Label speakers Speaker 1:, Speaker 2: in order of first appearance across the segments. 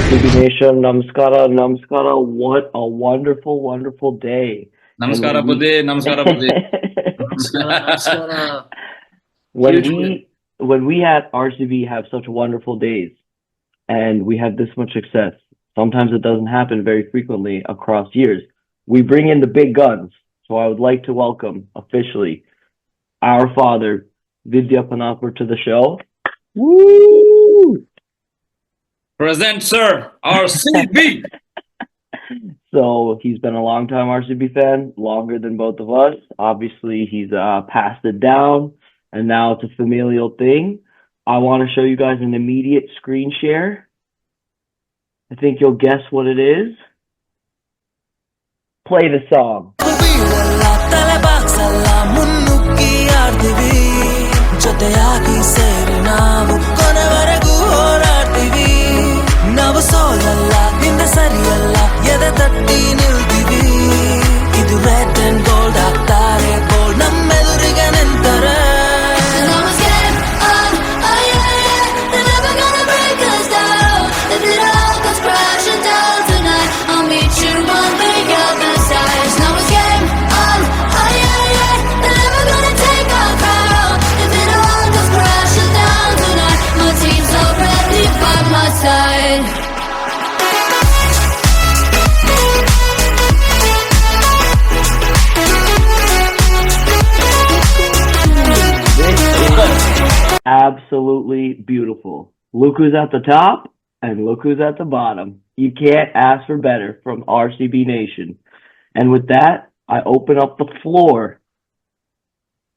Speaker 1: RCB Nation, namaskara, namaskara. What a wonderful, wonderful day. And
Speaker 2: Namaskara Buddhi, Namaskara Buddhi.
Speaker 3: Namaskara, namaskara.
Speaker 1: when
Speaker 3: Huge win.
Speaker 1: we at RCB have such wonderful days and we have this much success, sometimes it doesn't happen very frequently across years. We bring in the big guns. So I would like to welcome officially our father, Vidya Panapur, to the show. Woo!
Speaker 2: Present, sir, RCB.
Speaker 1: So he's been a long time RCB fan, longer than both of us. Obviously, he's passed it down, and now it's a familial thing. I want to show you guys an immediate screen share. I think you'll guess what it is. Play the song.
Speaker 4: ಜೊತೆಯಾಗಿ ಸೇರಿ ನಾವು ಕೊನೆವರೆಗೂ ಹೋರಾಡ್ತೀವಿ ನಾವು ಸೋಲಲ್ಲ ಹಿಂದೆ ಸರಿಯಲ್ಲ ಎದೆ ತಟ್ಟಿ ನಿಲ್ತೀವಿ ಇದು ರೆಡ್ ಅಂಡ್ ಗೋಲ್ಡ್ ಆಗ್ತಾರೆ gold ನಮ್ಮೆದುರಿಗೆ ನಿಂತಾರೆ
Speaker 1: Absolutely beautiful. Look who's at the top and look who's at the bottom. You can't ask for better from RCB Nation. And with that, I open up the floor.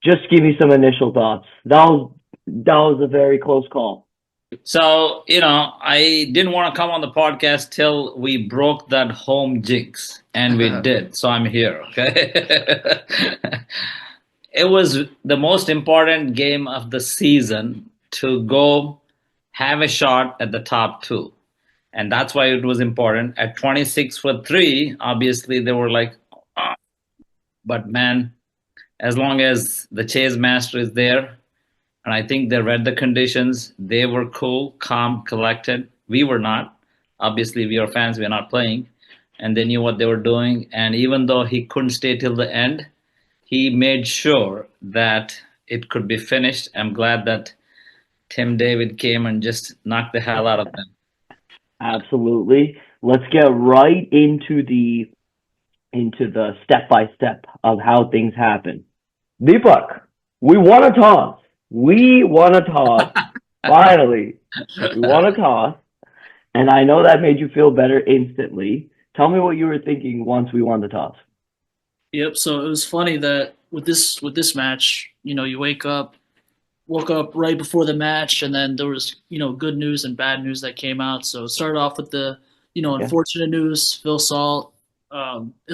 Speaker 1: Just give me some initial thoughts. That was a very close call.
Speaker 2: So, I didn't want to come on the podcast till we broke that home jinx, and we did. So I'm here, okay? It was the most important game of the season to go have a shot at the top two. And that's why it was important. At 26 for 3, obviously they were like, "Ah." But man, as long as the chase master is there, and I think they read the conditions, they were cool, calm, collected. We were not. Obviously, we are fans, we are not playing. And they knew what they were doing. And even though he couldn't stay till the end, he made sure that it could be finished. I'm glad that Tim David came and just knocked the hell out of them.
Speaker 1: Absolutely. Let's get right into the step by step of how things happen. Deepak, we won a toss. We won a toss. Finally, we won a toss, and I know that made you feel better instantly. Tell me what you were thinking once we won the toss.
Speaker 3: Yep. So it was funny that with this match, you woke up right before the match, and then there was good news and bad news that came out. So it started off with the unfortunate news: Phil Salt,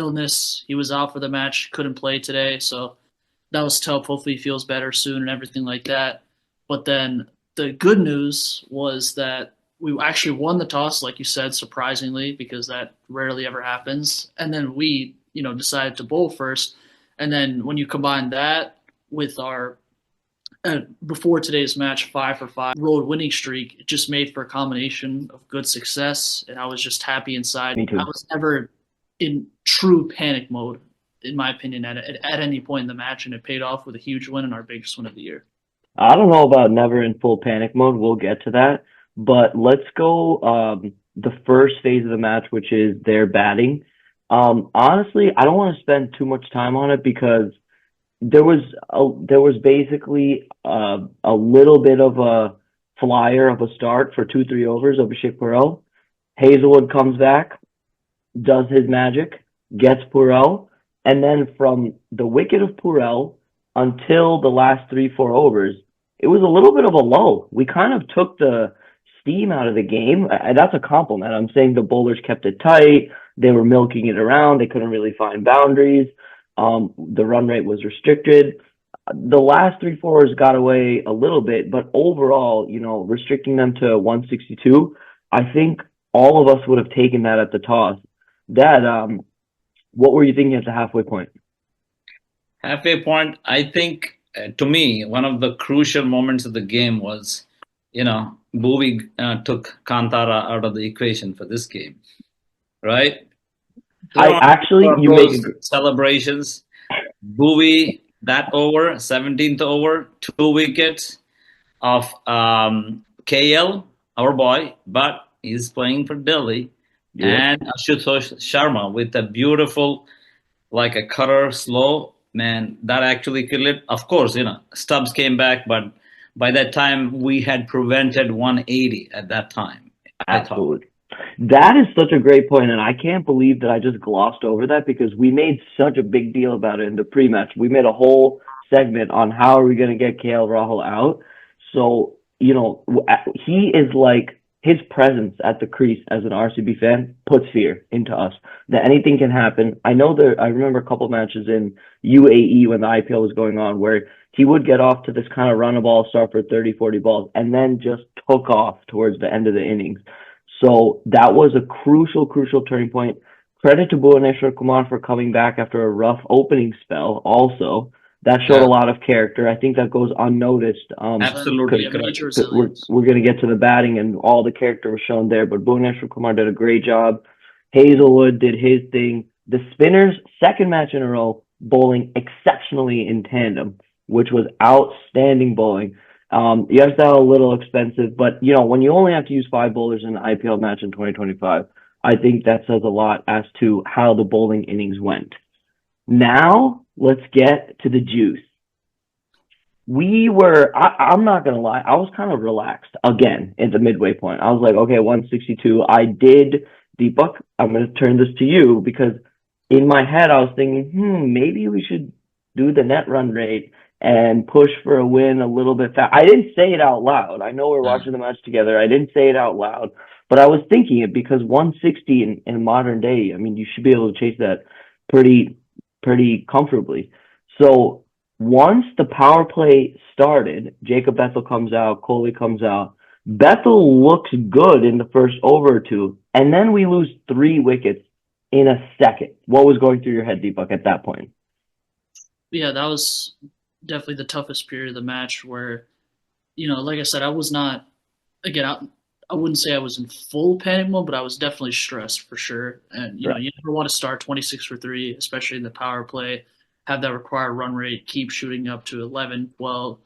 Speaker 3: illness. He was out for the match, couldn't play today. So that was tough. Hopefully he feels better soon and everything like that. But then the good news was that we actually won the toss, like you said, surprisingly, because that rarely ever happens. And then we, decided to bowl first. And then when you combine that with our before today's match 5 for 5 road winning streak, it just made for a combination of good success. And I was just happy inside.
Speaker 1: Me too.
Speaker 3: I was never in true panic mode, in my opinion, at any point in the match, and it paid off with a huge win and our biggest win of the year.
Speaker 1: I don't know about never in full panic mode. We'll get to that. But let's go the first phase of the match, which is their batting. Honestly, I don't want to spend too much time on it because there was basically a little bit of a flyer of a start for 2-3 overs of Abhishek Purell. Hazelwood comes back, does his magic, gets Purell, and then from the wicket of Purell until the last 3-4 overs, it was a little bit of a lull. We kind of took the steam out of the game. That's a compliment. I'm saying the bowlers kept it tight. They were milking it around. They couldn't really find boundaries. The run rate was restricted. The last 3-4 overs got away a little bit, but overall, restricting them to 162, I think all of us would have taken that at the toss. Dad, what were you thinking at the halfway point?
Speaker 2: Halfway point, I think, to me, one of the crucial moments of the game was, BOOE took Kantara out of the equation for this game, right?
Speaker 1: I actually, you make
Speaker 2: those celebrations. BOOE that over 17th over, 2 wickets of KL, our boy, but he's playing for Delhi, and Ashutosh Sharma with a beautiful, like a cutter slow, man, that actually killed it. Of course, Stubbs came back, but by that time we had prevented 180 at that time.
Speaker 1: Absolutely. That is such a great point, and I can't believe that I just glossed over that because we made such a big deal about it in the pre-match. We made a whole segment on how are we going to get KL Rahul out. So, he is like, his presence at the crease as an RCB fan puts fear into us that anything can happen. I remember a couple matches in UAE when the IPL was going on where he would get off to this kind of run a ball, start for 30, 40 balls, and then just took off towards the end of the innings. So that was a crucial turning point. Credit to Bhuvaneshwar Kumar for coming back after a rough opening spell also. That showed a lot of character. I think that goes unnoticed.
Speaker 2: Absolutely.
Speaker 1: We're going to get to the batting and all the character was shown there, but Bhuvaneshwar Kumar did a great job. Hazelwood did his thing. The spinners, second match in a row, bowling exceptionally in tandem, which was outstanding bowling. Yes, that was a little expensive, but when you only have to use 5 bowlers in an IPL match in 2025, I think that says a lot as to how the bowling innings went. Now, let's get to the juice. I'm not going to lie, I was kind of relaxed again at the midway point. I was like, okay, 162. Deepak, I'm going to turn this to you because in my head, I was thinking, maybe we should do the net run rate and push for a win a little bit fast. I didn't say it out loud. I know we're watching the match together. I didn't say it out loud, but I was thinking it because 160 in modern day, I mean, you should be able to chase that pretty comfortably. So once the power play started, Jacob Bethell comes out, Kohli comes out. Bethell looks good in the first over or two, and then we lose 3 wickets in a second. What was going through your head, Deepak, at that point?
Speaker 3: Yeah, that was definitely the toughest period of the match where, like I said, I was not, again, I wouldn't say I was in full panic mode, but I was definitely stressed for sure. And, you never want to start 26 for 3, especially in the power play, have that required run rate, keep shooting up to 11, 12,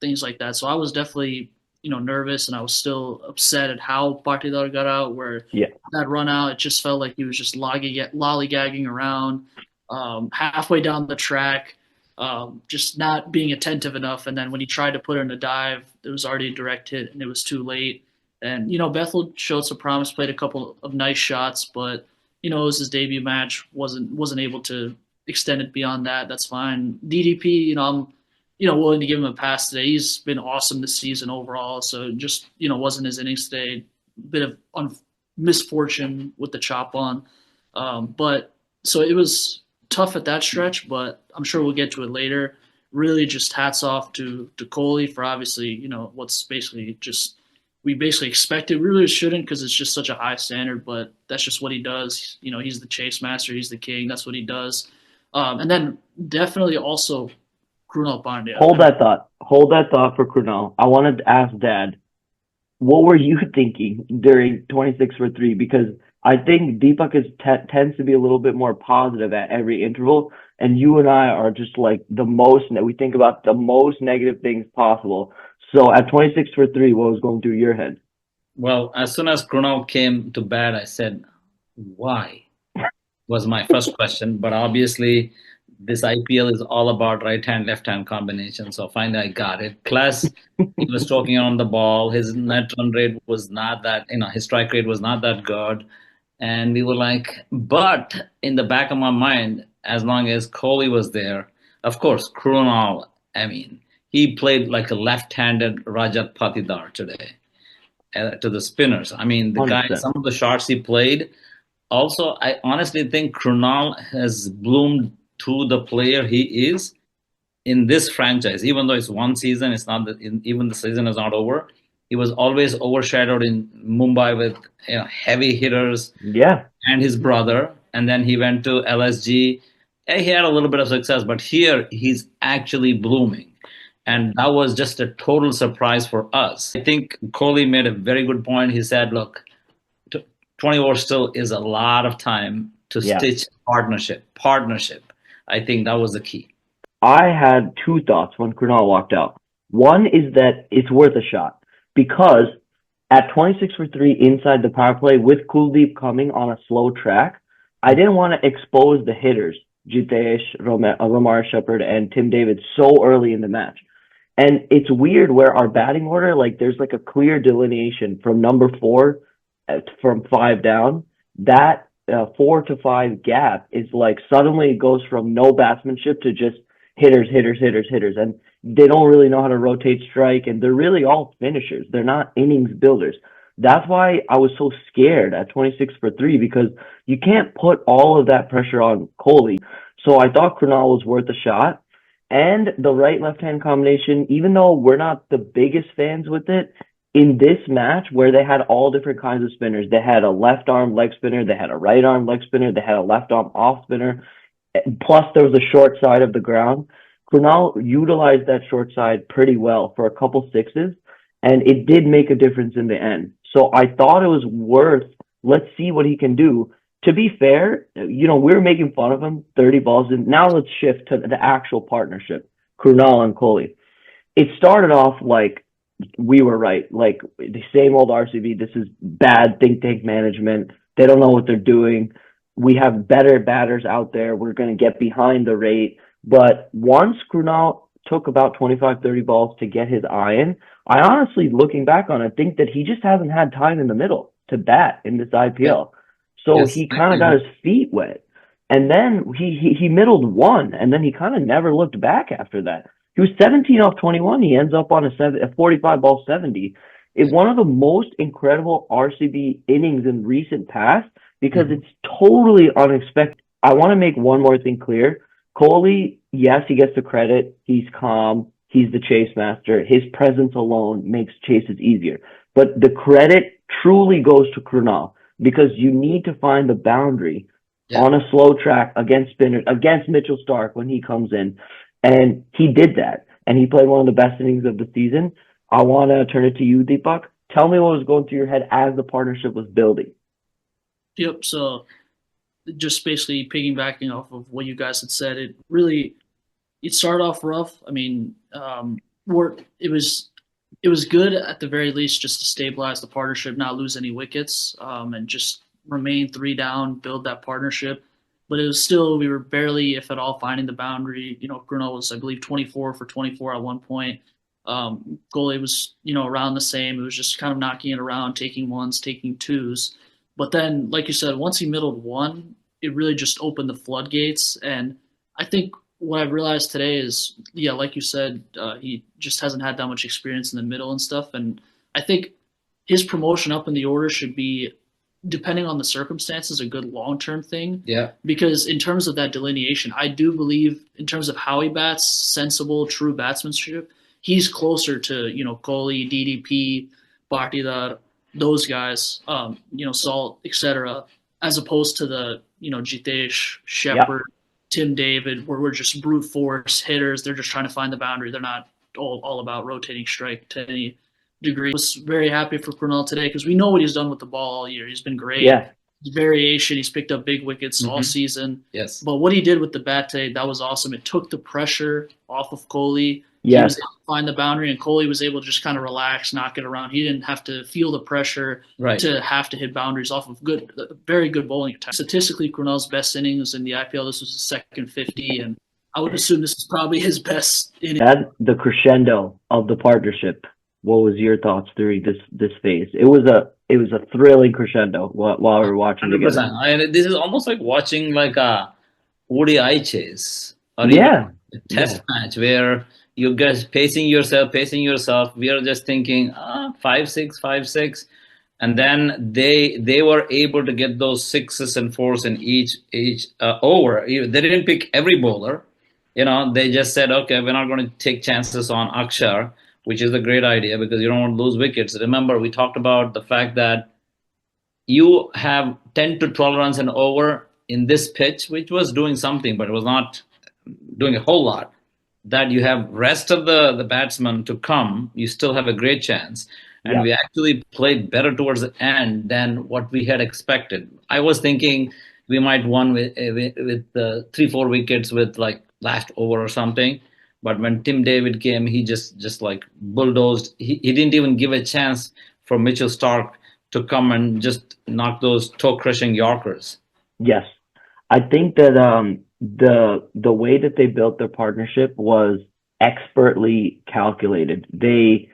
Speaker 3: things like that. So I was definitely, nervous, and I was still upset at how Patidar got out, where that run out, it just felt like he was just lollygagging around halfway down the track, just not being attentive enough. And then when he tried to put in a dive, it was already a direct hit and it was too late. And, Bethell showed some promise, played a couple of nice shots, but, it was his debut match, wasn't able to extend it beyond that. That's fine. DDP, I'm, willing to give him a pass today. He's been awesome this season overall. So just, wasn't his innings today. Bit of misfortune with the chop on. But so it was tough at that stretch, but I'm sure we'll get to it later. Really just hats off to Kohli for obviously, what's basically just we basically expected. We really shouldn't because it's just such a high standard, but that's just what he does. He's the chase master. He's the king. That's what he does. And then definitely also Krunal Pandya.
Speaker 1: Hold that thought for Krunal. I wanted to ask Dad, what were you thinking during 26 for 3? Because I think Deepak tends to be a little bit more positive at every interval, and you and I are just like we think about the most negative things possible. So at 26 for 3, what was going through your head?
Speaker 2: Well, as soon as Krunal came to bat, I said, why? Was my first question. But obviously, this IPL is all about right-hand, left-hand combination. So finally, I got it. Plus, he was talking on the ball. His net run rate was not that, his strike rate was not that good. And we were like, but in the back of my mind, as long as Kohli was there, of course, Krunal, he played like a left-handed Rajat Patidar today to the spinners. The 100%. Guy, some of the shots he played. Also, I honestly think Krunal has bloomed to the player he is in this franchise. Even though it's one season, it's not even the season is not over. He was always overshadowed in Mumbai with heavy hitters.
Speaker 1: Yeah.
Speaker 2: And his brother. And then he went to LSG. He had a little bit of success, but here he's actually blooming. And that was just a total surprise for us. I think Kohli made a very good point. He said, look, 20 overs still is a lot of time to stitch partnership. I think that was the key.
Speaker 1: I had two thoughts when Krunal walked out. One is that it's worth a shot because at 26 for 3 inside the power play with Kuldeep coming on a slow track, I didn't want to expose the hitters, Jitesh, Ramar Shepherd, and Tim David so early in the match. And it's weird where our batting order, like there's like a clear delineation from number 4 from 5 down. That 4 to 5 gap is like suddenly it goes from no batsmanship to just hitters. And they don't really know how to rotate strike, and they're really all finishers. They're not innings builders. That's why I was so scared at 26 for 3 because you can't put all of that pressure on Kohli. So I thought Krunal was worth a shot. And the right-left-hand combination, even though we're not the biggest fans with it, in this match where they had all different kinds of spinners, they had a left-arm leg spinner, they had a right-arm leg spinner, they had a left-arm off spinner, plus there was a short side of the ground. Krunal utilized that short side pretty well for a couple sixes, and it did make a difference in the end. So I thought it was worth, let's see what he can do. To be fair, we're making fun of him, 30 balls in. Now let's shift to the actual partnership, Krunal and Kohli. It started off like we were right, like the same old RCB. This is bad think tank management. They don't know what they're doing. We have better batters out there. We're going to get behind the rate. But once Krunal took about 25, 30 balls to get his eye in, I honestly, looking back on it, think that he just hasn't had time in the middle to bat in this IPL.
Speaker 2: Yeah.
Speaker 1: So
Speaker 2: Yes,
Speaker 1: he kind of got his feet wet. And then he middled one, and then he kind of never looked back after that. He was 17 off 21. He ends up on a 45-ball 70. It's one of the most incredible RCB innings in recent past because it's totally unexpected. I want to make one more thing clear. Kohli, yes, he gets the credit. He's calm. He's the chase master. His presence alone makes chases easier. But the credit truly goes to Krunal because you need to find the boundary on a slow track against spinners, against Mitchell Starc when he comes in. And he did that. And he played one of the best innings of the season. I want to turn it to you, Deepak. Tell me what was going through your head as the partnership was building.
Speaker 3: Yep. So just basically piggybacking off of what you guys had said, it started off rough. I mean, it was good at the very least just to stabilize the partnership, not lose any wickets, and just remain 3 down, build that partnership. But it was still, we were barely, if at all, finding the boundary. Krunal was, I believe, 24 for 24 at one point. Kohli was, around the same. It was just kind of knocking it around, taking ones, taking twos. But then, like you said, once he middled one, it really just opened the floodgates. And I think what I've realized today is, like you said, he just hasn't had that much experience in the middle and stuff. And I think his promotion up in the order should be, depending on the circumstances, a good long-term thing.
Speaker 2: Yeah.
Speaker 3: Because in terms of that delineation, I do believe in terms of how he bats, sensible, true batsmanship, he's closer to, Kohli, DDP, Partidar, those guys, Salt, etc., as opposed to the, Jitesh, Shepherd, Tim David, where we're just brute force hitters. They're just trying to find the boundary. They're not all about rotating strike to any degree. I was very happy for Krunal today because we know what he's done with the ball all year. He's been great.
Speaker 1: Yeah.
Speaker 3: His variation, he's picked up big wickets all season.
Speaker 2: Yes.
Speaker 3: But what he did with the bat today, that was awesome. It took the pressure off of Kohli.
Speaker 1: Yes.
Speaker 3: He was able to find the boundary, and Kohli was able to just kind of relax, knock it around. He didn't have to feel the pressure to have to hit boundaries off of very good bowling attack. Statistically, Krunal's best innings in the IPL, this was his second 50, and I would assume this is probably his best inning.
Speaker 1: At the crescendo of the partnership, what was your thoughts during this phase? It was a thrilling crescendo while we were watching
Speaker 2: 100%.
Speaker 1: together.
Speaker 2: This is almost like watching like a ODI chase or
Speaker 1: Yeah.
Speaker 2: a test match where you guys pacing yourself. We are just thinking 5-6, and then they were able to get those 6s and 4s in each over. They didn't pick every bowler. They just said, okay, we're not going to take chances on Akshar, which is a great idea because you don't want to lose wickets. Remember, we talked about the fact that you have 10 to 12 runs and over in this pitch, which was doing something, but it was not doing a whole lot. that you have rest of the batsmen to come, you still have a great chance. And
Speaker 1: Yeah.
Speaker 2: we actually played better towards the end than what we had expected. I was thinking we might won with 3-4 wickets with like last over or something. But when Tim David came, he just like bulldozed. He didn't even give a chance for Mitchell Stark to come and just knock those toe crushing Yorkers.
Speaker 1: Yes. I think that the way that they built their partnership was expertly calculated. They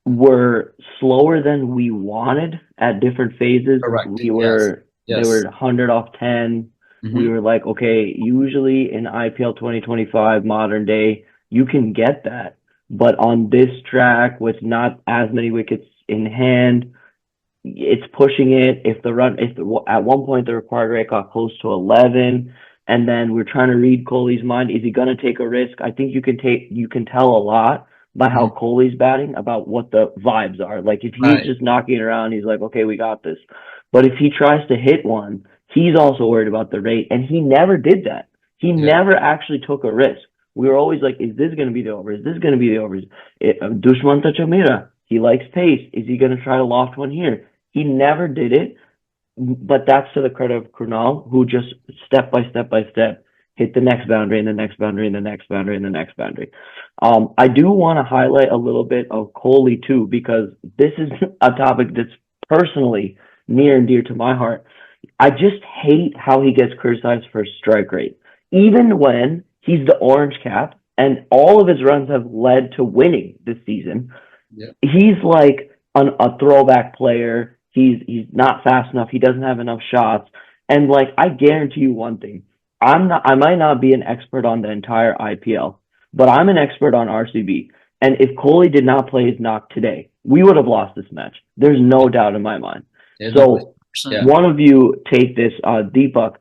Speaker 1: were slower than we wanted at different phases.
Speaker 2: Correct.
Speaker 1: We were
Speaker 2: Yes.
Speaker 1: they were 100 off 10. We were like, okay, usually in IPL 2025 modern day, you can get that. But on this track with not as many wickets in hand, it's pushing it. At one point the required rate got close to 11, and then we're trying to read Kohli's mind. Is he going to take a risk? I think you can tell a lot by how Kohli's batting about what the vibes are. Like if he's just knocking it around, he's like, okay, we got this. But if he tries to hit one, he's also worried about the rate, and he never did that. He never actually took a risk. We were always like, is this going to be the over? Is this going to be the over? Dushman Tachamira, he likes pace. Is he going to try to loft one here? He never did it, but that's to the credit of Krunal, who just step by step hit the next boundary and the next boundary and the next boundary and the next boundary. I do want to highlight a little bit of Kohli too, because this is a topic that's personally near and dear to my heart. I just hate how he gets criticized for strike rate, even when he's the orange cap and all of his runs have led to winning this season.
Speaker 2: Yeah.
Speaker 1: He's like a throwback player. He's not fast enough. He doesn't have enough shots. And like, I guarantee you one thing. I might not be an expert on the entire IPL, but I'm an expert on RCB. And if Kohli did not play his knock today, we would have lost this match. There's no doubt in my mind. So one of you take this, Deepak.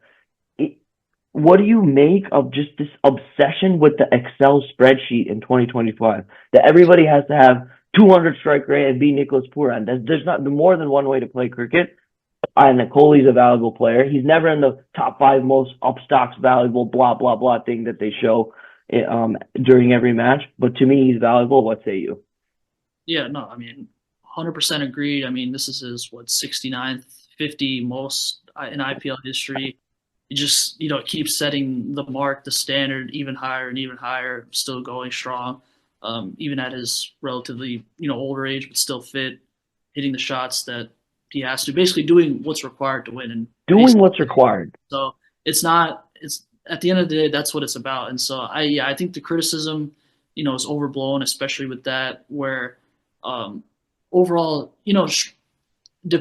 Speaker 1: What do you make of just this obsession with the Excel spreadsheet in 2025 that everybody has to have 200 strike rate and be Nicholas Pooran? There's not more than one way to play cricket. And Kohli's a valuable player. He's never in the top 5 most upstocks valuable blah, blah, blah thing that they show during every match. But to me, he's valuable. What say you?
Speaker 3: Yeah, no, I mean, 100% agreed. I mean, this is his, 69th, 50 most in IPL history. It just, it keeps setting the mark, the standard even higher, still going strong, even at his relatively, older age, but still fit, hitting the shots that he has to, basically doing what's required to win. And
Speaker 1: doing what's required.
Speaker 3: So it's at the end of the day, that's what it's about. And so I think the criticism, is overblown, especially with that, where overall,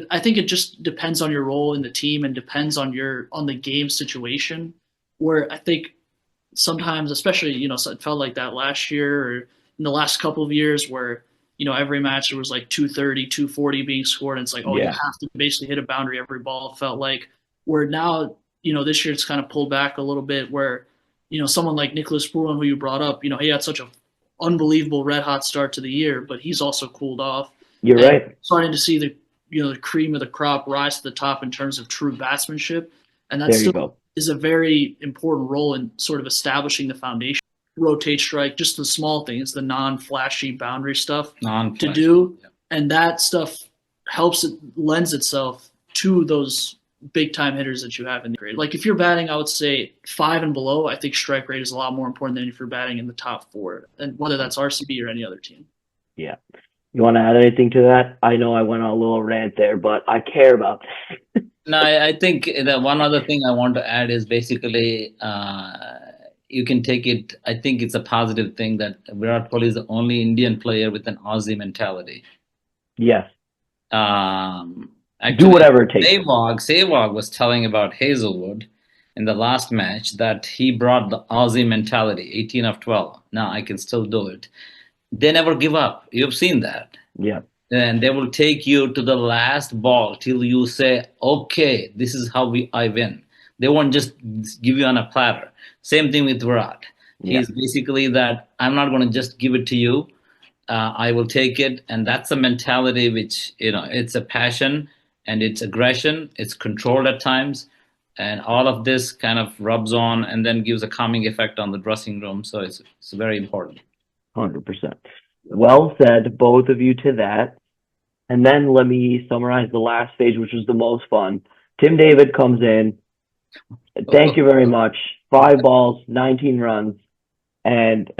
Speaker 3: I think it just depends on your role in the team and depends on the game situation, where I think sometimes, especially, it felt like that last year or in the last couple of years where, every match there was like 230, 240 being scored. And it's like, you have to basically hit a boundary every ball, it felt like. Where now, this year it's kind of pulled back a little bit where, someone like Nicholas Pooran, who you brought up, he had such an unbelievable red hot start to the year, but he's also cooled off.
Speaker 1: You're right.
Speaker 3: Starting to see the cream of the crop rise to the top in terms of true batsmanship. And that still is a very important role in sort of establishing the foundation. Rotate strike, just the small things, the non-flashy boundary stuff to do. Yeah. And that stuff lends itself to those big time hitters that you have in the grade. Like if you're batting, I would say 5 and below, I think strike rate is a lot more important than if you're batting in the top 4, and whether that's RCB or any other team.
Speaker 1: Yeah. You want to add anything to that? I know I went on a little rant there, but I care about this.
Speaker 2: No, I think the one other thing I want to add is basically you can take it. I think it's a positive thing that Virat Kohli is the only Indian player with an Aussie mentality.
Speaker 1: Yes.
Speaker 2: Actually,
Speaker 1: do whatever it takes.
Speaker 2: Sehwag was telling about Hazelwood in the last match that he brought the Aussie mentality, 18 of 12. Now I can still do it. They never give up. You've seen that.
Speaker 1: Yeah.
Speaker 2: And they will take you to the last ball till you say, okay, this is how I win. They won't just give you on a platter. Same thing with Virat.
Speaker 1: Yeah.
Speaker 2: He's basically that I'm not going to just give it to you. I will take it. And that's a mentality which, it's a passion and it's aggression. It's controlled at times. and all of this kind of rubs on and then gives a calming effect on the dressing room. So it's very important.
Speaker 1: 100%. Well said, both of you, to that. And then let me summarize the last stage, which was the most fun. Tim David comes in. Thank you very much. 5 balls, 19 runs, and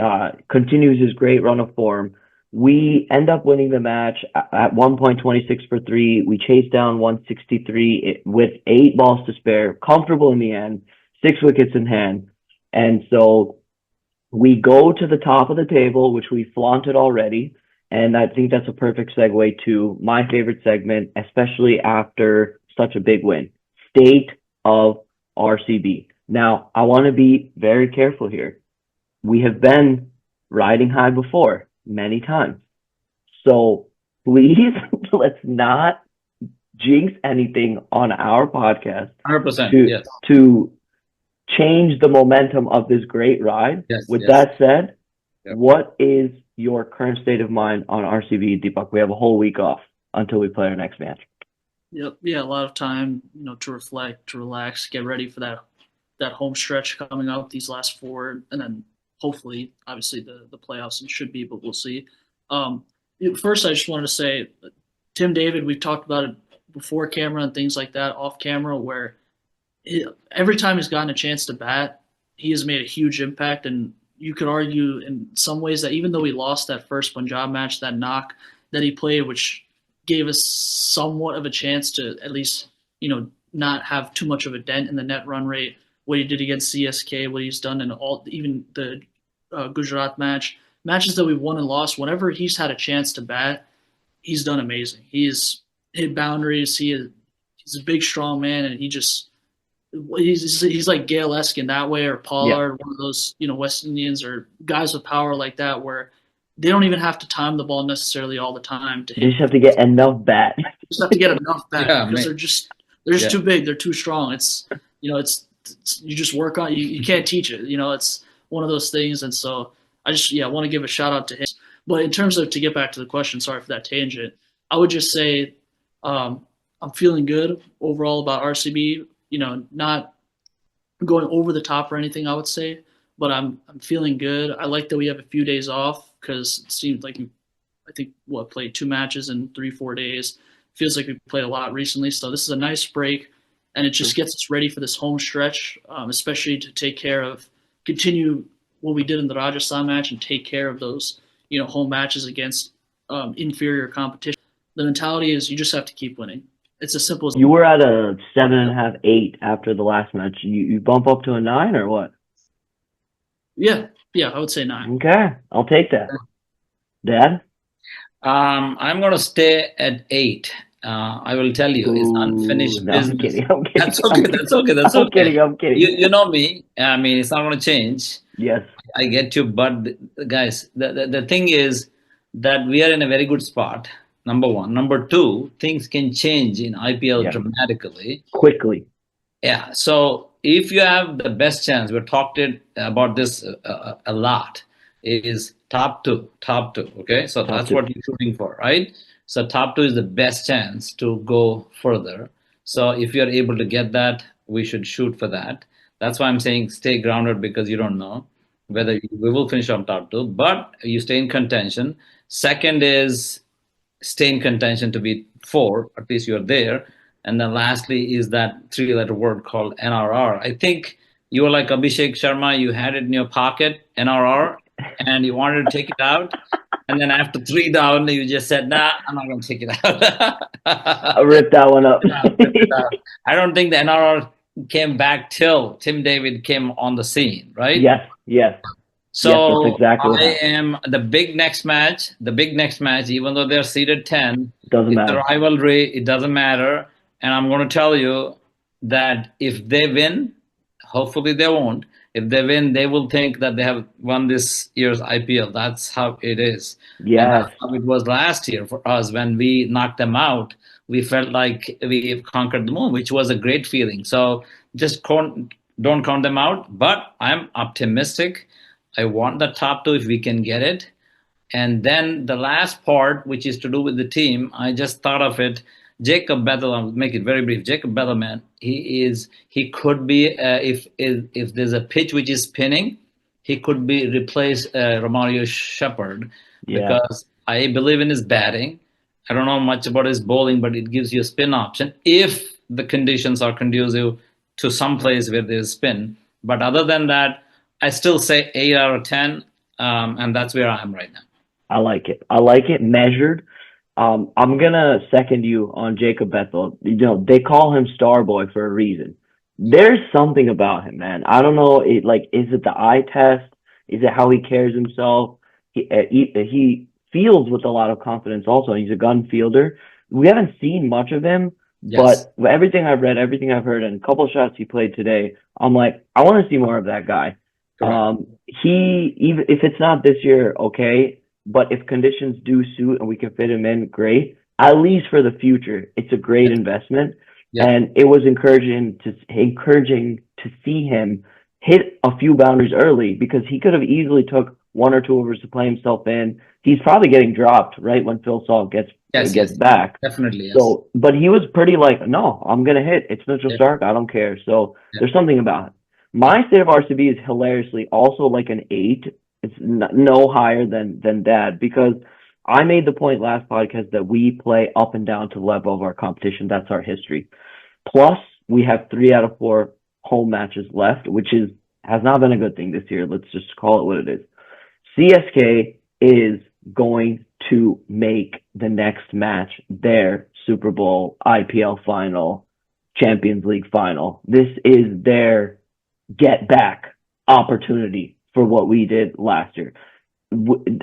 Speaker 1: continues his great run of form. We end up winning the match at one point, 26 for 3. We chase down 163 with 8 balls to spare, comfortable in the end, 6 wickets in hand. And so we go to the top of the table, which we flaunted already. And I think that's a perfect segue to my favorite segment, especially after such a big win. State of RCB. Now, I want to be very careful here. We have been riding high before many times. So please, let's not jinx anything on our podcast
Speaker 2: 100%. Yes.
Speaker 1: to change the momentum of this great ride.
Speaker 2: Yes,
Speaker 1: With
Speaker 2: yes.
Speaker 1: that said,
Speaker 2: Yep.
Speaker 1: what is your current state of mind on RCB, Deepak? We have a whole week off until we play our next match.
Speaker 3: Yep. Yeah, a lot of time, to reflect, to relax, get ready for that home stretch coming up, these last 4, and then hopefully, obviously, the playoffs, and should be, but we'll see. First, I just wanted to say, Tim David, we've talked about it before camera and things like that, off camera, where every time he's gotten a chance to bat, he has made a huge impact. And you could argue in some ways that even though we lost that first Punjab match, that knock that he played, which gave us somewhat of a chance to at least, not have too much of a dent in the net run rate, what he did against CSK, what he's done in even the Gujarat matches that we've won and lost, whenever he's had a chance to bat, he's done amazing. He's hit boundaries. He's a big, strong man, and he's like Gale-esque in that way, or Pollard, one of those, West Indians or guys with power like that, where they don't even have to time the ball necessarily all the time to hit.
Speaker 1: You just have to get enough bat.
Speaker 3: You just have to get enough bat, because they're just too big. They're too strong. It's you just work on. You can't teach it. It's one of those things. And so I just want to give a shout out to him. But in terms of, to get back to the question, sorry for that tangent, I would just say I'm feeling good overall about RCB. Not going over the top or anything, I would say, but I'm feeling good. I like that we have a few days off, because it seemed like played 2 matches in 3-4 days. Feels like we played a lot recently, so this is a nice break, and it just gets us ready for this home stretch, especially to continue what we did in the Rajasthan match and take care of those home matches against inferior competition. The mentality is you just have to keep winning. It's as simple as.
Speaker 1: You were at a 7.5, 8 after the last match. You bump up to a 9 or what?
Speaker 3: Yeah, I would say 9.
Speaker 1: Okay, I'll take that. Dad?
Speaker 2: I'm going to stay at 8. I will tell you, it's unfinished business.
Speaker 1: I'm kidding.
Speaker 2: That's okay.
Speaker 1: I'm kidding.
Speaker 2: You know me. I mean, it's not going to change.
Speaker 1: Yes.
Speaker 2: I get you, but guys, the thing is that we are in a very good spot. Number 1. Number 2, things can change in IPL dramatically.
Speaker 1: Quickly.
Speaker 2: Yeah. So if you have the best chance, we've talked about this a lot, is top two. Okay. So that's what you're shooting for, right? So top 2 is the best chance to go further. So if you're able to get that, we should shoot for that. That's why I'm saying stay grounded, because you don't know whether we will finish on top 2, but you stay in contention. Second is stay in contention to be 4, at least you're there. And then lastly is that 3-letter word called NRR. I think you were like Abhishek Sharma, you had it in your pocket, NRR, and you wanted to take it out. And then after 3 down, you just said, nah, I'm not going to take it out.
Speaker 1: I ripped that one up.
Speaker 2: I don't think the NRR came back till Tim David came on the scene, right?
Speaker 1: Yes.
Speaker 2: So
Speaker 1: that's exactly
Speaker 2: I am the big next match, even though they're seeded 10,
Speaker 1: doesn't matter.
Speaker 2: The rivalry, it doesn't matter. And I'm going to tell you that if they win, hopefully they won't. If they win, they will think that they have won this year's IPL. That's how it is.
Speaker 1: Yeah.
Speaker 2: That's how it was last year for us. When we knocked them out, we felt like we conquered the moon, which was a great feeling. So just don't count them out. But I'm optimistic. I want the top 2 if we can get it. And then the last part, which is to do with the team, I just thought of it. Jacob Bethell, I'll make it very brief. Jacob Bethell, man, he could be if there's a pitch which is spinning, he could be replace Romario Shepherd because I believe in his batting. I don't know much about his bowling, but it gives you a spin option if the conditions are conducive to some place where there's spin. But other than that, I still say 8 out of 10, and that's where I am right now.
Speaker 1: I like it. I like it measured. I'm gonna second you on Jacob Bethell. You know, they call him Star Boy for a reason. There's something about him, man. I don't know. Is it the eye test? Is it how he carries himself? He fields with a lot of confidence. Also, he's a gun fielder. We haven't seen much of him, but everything I've read, everything I've heard, and a couple of shots he played today, I'm like, I want to see more of that guy. Even if it's not this year, okay. But if conditions do suit and we can fit him in, great. At least for the future, it's a great investment. And it was encouraging to see him hit a few boundaries early because he could have easily took 1 or 2 overs to play himself in. He's probably getting dropped right when Phil Salt gets back.
Speaker 2: Definitely.
Speaker 1: So, but he was pretty like, no, I'm gonna hit. It's Mitchell Stark. I don't care. So there's something about it. My state of RCB is hilariously also like an 8. It's no higher than that because I made the point last podcast that we play up and down to the level of our competition. That's our history. Plus, we have 3 out of 4 home matches left, which has not been a good thing this year. Let's just call it what it is. CSK is going to make the next match their Super Bowl, IPL final, Champions League final. This is their get back opportunity for what we did last year.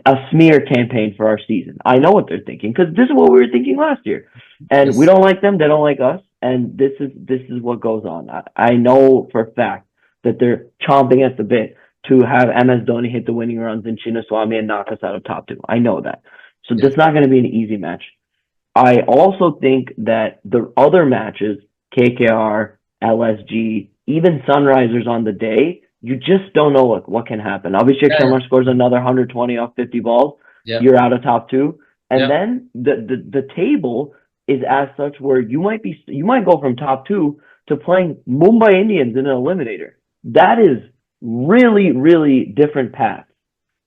Speaker 1: A smear campaign for our season. I know what they're thinking because this is what we were thinking last year. And we don't like them. They don't like us. And this is what goes on. I know for a fact that they're chomping at the bit to have MS Dhoni hit the winning runs in Chinnaswamy and knock us out of top 2. I know that. So that's not going to be an easy match. I also think that the other matches, KKR, LSG, even Sunrisers on the day, you just don't know what can happen. Obviously, if Kumar scores another 120 off 50 balls, you're out of top 2. And then the table is as such where you might go from top 2 to playing Mumbai Indians in an eliminator. That is really, really different paths.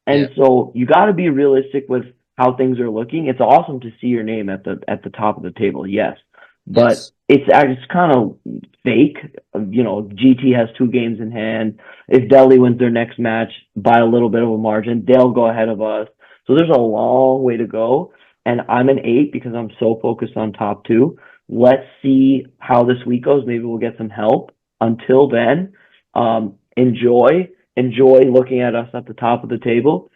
Speaker 1: And so you got to be realistic with how things are looking. It's awesome to see your name at the top of the table, yes. But it's kind of fake. You know, GT has 2 games in hand. If Delhi wins their next match by a little bit of a margin, they'll go ahead of us. So there's a long way to go. And I'm an 8 because I'm so focused on top 2. Let's see how this week goes. Maybe we'll get some help. Until then, enjoy looking at us at the top of the table.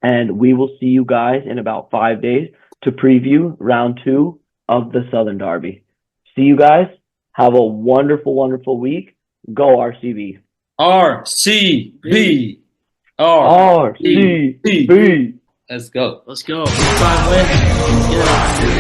Speaker 1: And we will see you guys in about 5 days to preview round 2 of the Southern Derby. See you guys. Have a wonderful, wonderful week. Go RCB.
Speaker 2: RCB.
Speaker 1: RCB.
Speaker 2: Let's go.
Speaker 3: Let's go. 5 win. Let's get it.